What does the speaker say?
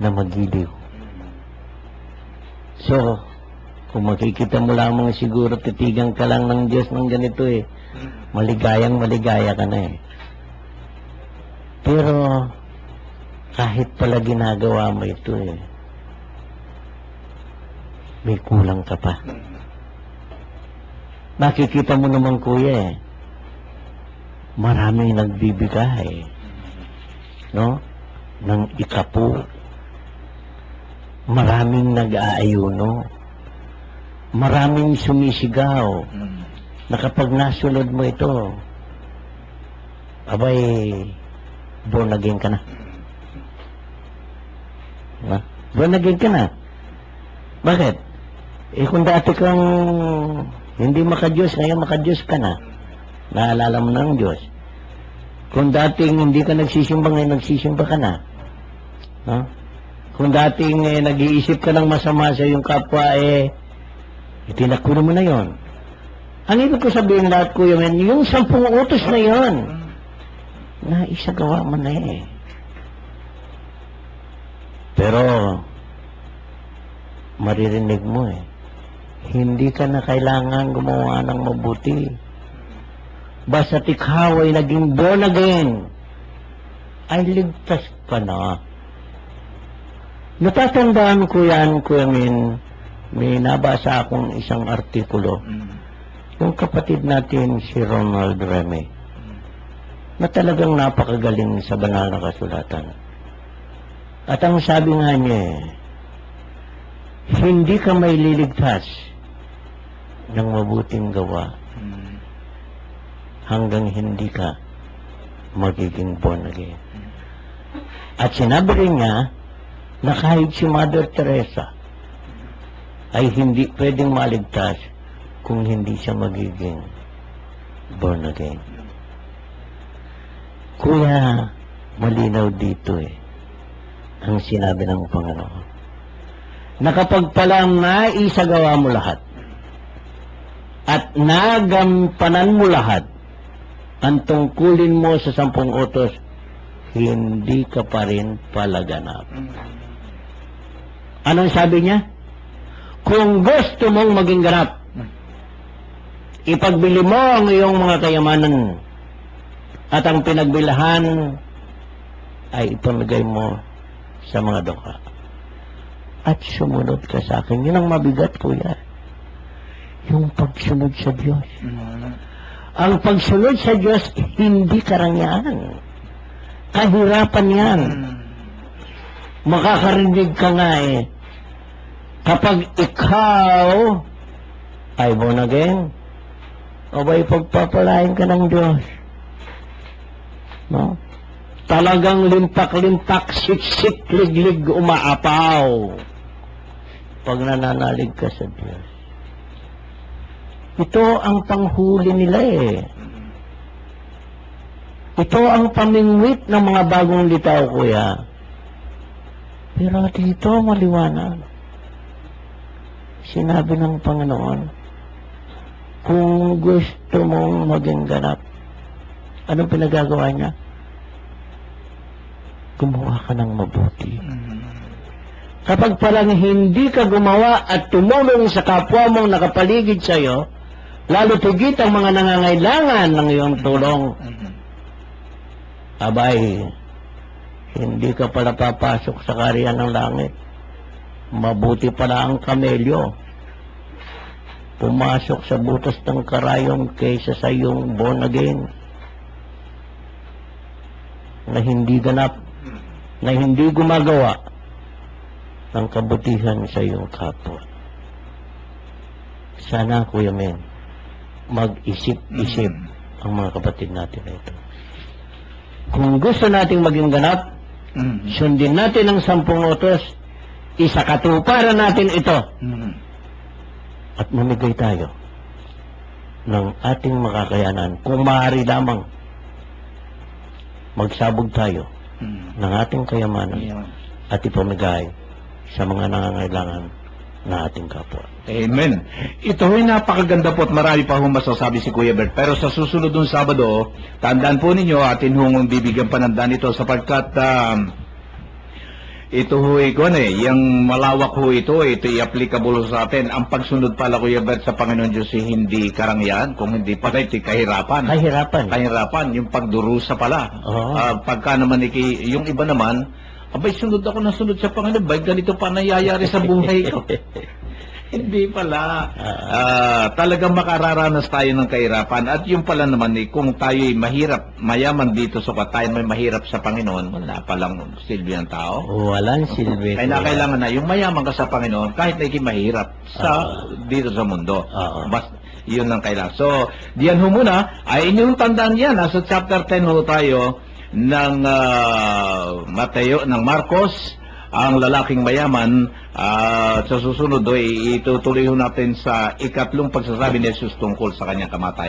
na magiliw. So, kung makikita mo lamang siguro titigan ka lang ng Diyos ng ganito maligayang maligaya ka na Pero, kahit pala ginagawa mo ito may kulang ka pa. Nakikita mo naman kuya maraming nagbibigay, no? Ng ikapu. Maraming nag-aayuno. Maraming sumisigaw. Na kapag nasunod mo ito, abay, born again ka na. Born again ka na. Bakit? Kung dati kang hindi makadiyos, ngayon makadiyos ka na. Naalala mo ng Diyos. Kung dating hindi ka nagsisimba, ngayon nagsisimba ka na. Kung dating nag-iisip ka ng masama sa iyong kapwa, itinakuro mo na yon. Ang ibig ko sabihin lahat, Kuya Men, yung 10 utos na yon, na isagawa mo na Pero, maririnig mo hindi ka na kailangan gumawa ng mabuti. Basta't ikaw ay naging born again, ay ligtas ka na. Natatandaan ko yan, Kuya Min, may nabasa akong isang artikulo. Yung kapatid natin, si Ronald Reme, na talagang napakagaling sa banal na kasulatan. At ang sabi nga niya, hindi ka may liligtas ng mabuting gawa hanggang hindi ka magiging born again. At sinabi rin niya na kahit si Mother Teresa ay hindi pwedeng maligtas kung hindi siya magiging born again. Kuya, malinaw dito ang sinabi ng Panginoon na kapag palang naisagawa mo lahat at nagampanan mo lahat ang tungkulin mo sa 10 utos, hindi ka pa rin palaganap. Anong sabi niya? Kung gusto mong maging ganap, ipagbili mo ang iyong mga kayamanan at ang pinagbilahan ay ipamigay mo sa mga dukha. At sumunod ka sa akin. Yun ang mabigat, Kuya. Yung pagsunod sa Diyos. Ang pagsunod sa Diyos, hindi karangyaan. Kahirapan yan. Makakarinig ka nga kapag ikaw ay born again, o ba'y pagpapalain ka ng Diyos? No? Talagang limpak-limpak, sik-sik, lig-lig, umaapaw. Pag nananalig ka sa Diyos. Ito ang panghuli nila Ito ang pamingwit ng mga bagong litaw, Kuya. Pero dito maliwanag. Sinabi ng Panginoon, kung gusto mong maging ganap, anong pinagagawa niya? Gumawa ka ng mabuti. Kapag palang hindi ka gumawa at tumulong sa kapwa mong nakapaligid sa iyo, lalo tigit ang mga nangangailangan ng iyong tulong, abay, hindi ka pala papasok sa kaharian ng langit. Mabuti pala ang kamelyo pumasok sa butas ng karayom kaysa sa iyong born again na hindi ganap, na hindi gumagawa ng kabutihan sa iyong kapwa. Sana, Kuya Men, mag-isip-isip ang mga kapatid natin na ito. Kung gusto nating maging ganap, sundin natin ang 10 utos, isakatuparan natin ito. At mamigay tayo ng ating makakayanan. Kung maaari lamang, magsabog tayo ng ating kayamanan at ipamigay sa mga nangangailangan na ating kapwa. Amen. Ito ay napakaganda po at marami pa hong masasabi si Kuya Bert. Pero sa susunod ng Sabado, tandaan po ninyo, atin hong bibigyan panandaan ito sapagkat ito ho yung malawak ho ito i-applicable sa atin. Ang pagsunod pala, Kuya Bert, sa Panginoon Diyos hindi karangyaan, kung hindi pala ito'y kahirapan. Kahirapan, yung pagdurusa pala. Oo. Pagka naman yung iba naman, abay, sunod ako na sunod sa Panginoon, bay, ganito pa nangyayari sa buhay ko. Hindi pala. Talagang makararanas tayo ng kahirapan. At yung pala naman, kung tayo'y mahirap, mayaman dito sa tayo may mahirap sa Panginoon, wala palang silbi ng tao. Walang silbi. Kaya kailangan na, yung mayaman ka sa Panginoon, kahit na mahirap dito sa mundo. Basta, yun ang kailangan. So, diyan ho muna, ay inyong tandaan yan. Nasa chapter 10 ho tayo ng ng Marcos, ang lalaking mayaman. Sa susunod, itutuloy ho natin sa ikatlong pagsasabi ni Jesus tungkol sa kanyang kamatayan.